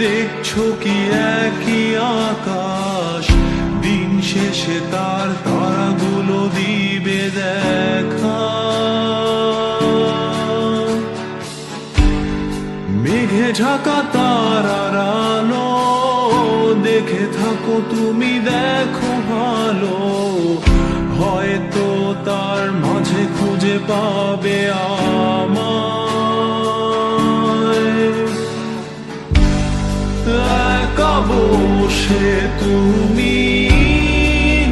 দেখছো কি একই আকাশ, দিন শেষে তার তারাগুলো দিবে দেখা। মেঘে ঢাকা তারার আলো দেখে থাকো তুমি, দেখো ভালো, হয়তো তার মাঝে খুঁজে পাবে আমায়। একা বসে তুমি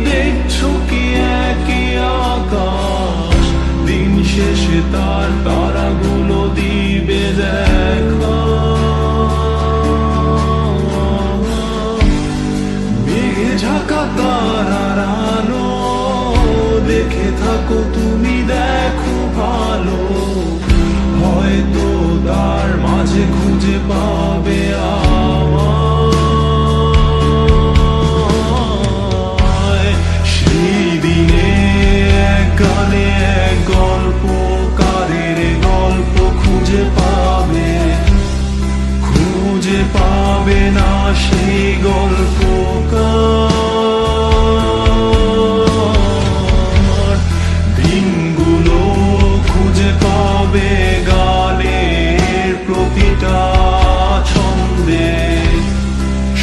দেখছো কি একই আকাশ, দিন শেষে তার তারাগুলো দিবে দেখা। মেঘে ঢাকা তারার আলো দেখে থাকো তুমি, দেখো ভালো, হয়তো তার মাঝে খুঁজে পাবে আমায়। সেই দিনে এক গানে এক গল্পকারের গল্প খুঁজে পাবে না সেই গল্পকার। দিনগুলো খুঁজে পাবে গানের প্রতিটা ছন্দে,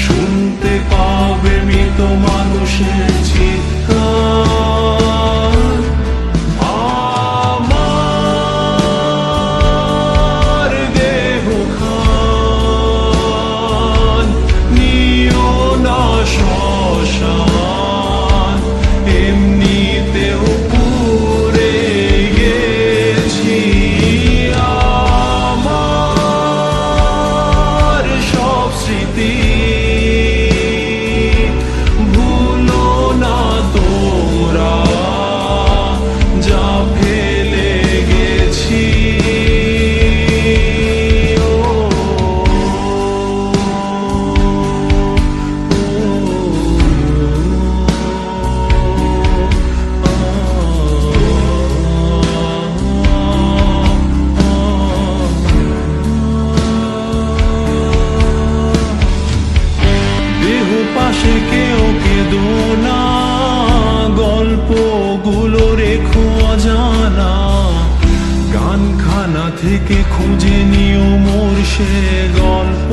শুনতে পাবে মৃত মানুষের চিৎকার। আমার দেহ খান নিও না শ্মশান, এমনিতেও পুড়ে গেছি। আমার সব স্মৃতি ভুলো না তোমরা, যা ফেলে গেছি। দেহ পাশে কেউ কেঁদো না, গল্পগুলো রেখো অজানা, গানখানা থেকে খুঁজে নিও মোর সে গল্প।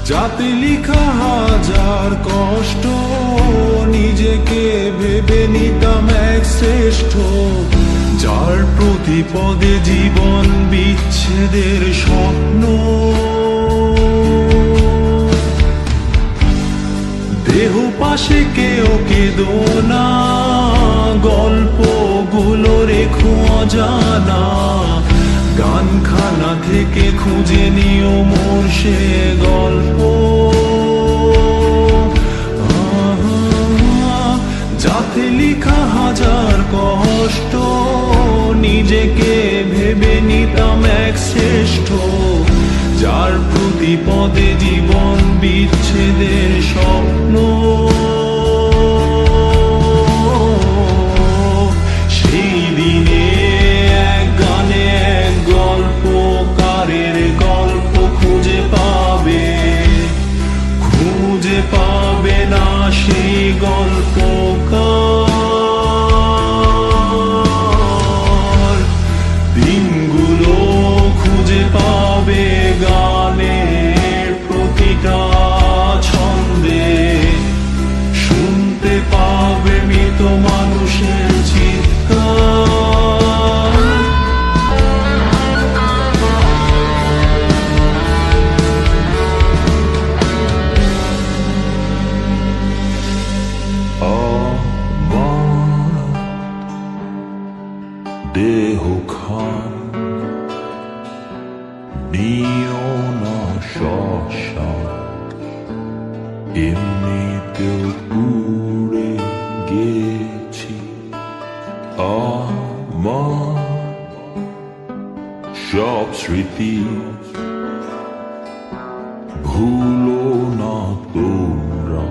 যাতে লিখা হাজার কষ্ট, নিজেকে ভেবে নিতাম এক শ্রেষ্ঠ, যার প্রতি পদে জীবন বিচ্ছেদের স্বপ্ন। দেহ পাশে কেউ কেঁদো না, গল্পগুলো রেখো অজানা, গানখানা থেকে খুঁজে নিও মোর সে গল্প। যাতে লিখা হাজার কষ্ট, নিজেকে ভেবে নিতাম এক শ্রেষ্ঠ, যার প্রতি পদে জীবন বিচ্ছেদের স্বপ্ন। সেই দিনে এক গানে এক গল্পকারের গল্প খুঁজে পাবে না সেই গল্পকার। দিনগুলো খুঁজে পাবে গানের প্রতিটা ছন্দে, শুনতে পাবে মৃত মানুষের চিৎকার। দেহ খান নিও না শ্মশান, এমনিতেও পুড়ে গেছি। আমার সব স্মৃতি ভুলো না তোমরা,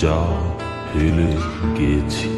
যা ফেলে গেছি।